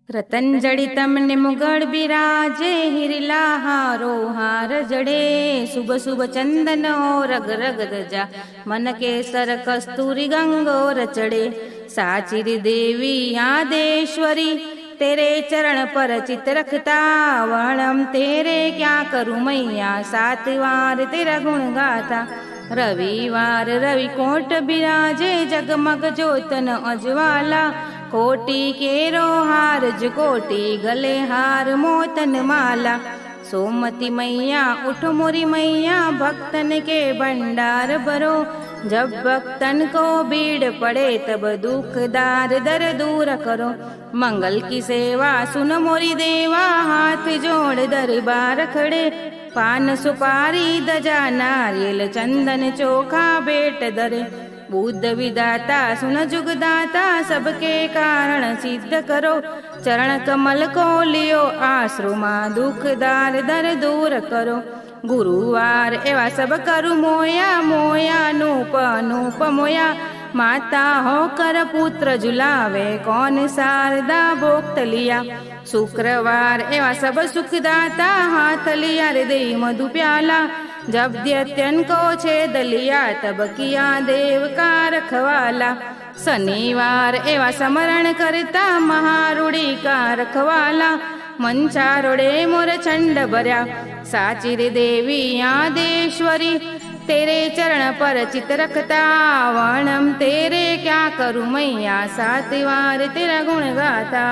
रतन जड़ितम ने मुगड़ बिराजे हिरला हारो हार जड़े शुभ शुभ चंदन और रग रग दजा मन के सर कस्तूरी गंगोर चढ़े साचिर देवी आदेश्वरी तेरे चरण पर चित रखता वर्णम तेरे क्या करूँ मैया 7 वार तेरा गुण गाता रविवार रवि कोट बिराजे जगमग ज्योतन अजवाला कोटि केरो हार कोटि गले हार मोतन माला सोमती मैया उठ मोरी मैया भक्तन के भंडार भरो जब भक्तन को भीड़ पड़े तब दुखदार दर दूर करो मंगल की सेवा सुन मोरी देवा हाथ जोड़ दरबार खड़े पान सुपारी दजा नारियल चंदन चोखा भेंट दरे बुद्ध विदाता सुन जुगदाता सबके कारण सिद्ध करो चरण कमल को लियो आश्रु मां दुखदार दर दूर करो गुरुवार एवा सब करु मोया मोया नूप नूप मोया माता होकर पुत्र झुलावे कौन शारदा भोक्त लिया शुक्रवार एवा सब सुखदाता हाथ लिया हृदय मधु प्याला जब दैत्यन को छेद लिया तब किया देव का रखवाला शनिवार एवा समरण करता महारूढ़ी का रखवाला मंचारोड़े मोर छंड भर्या साचिर देवी आदेश्वरी तेरे चरण पर चित रखता वर्णम तेरे क्या करूँ मैया 7 वार तेरा गुण गाता।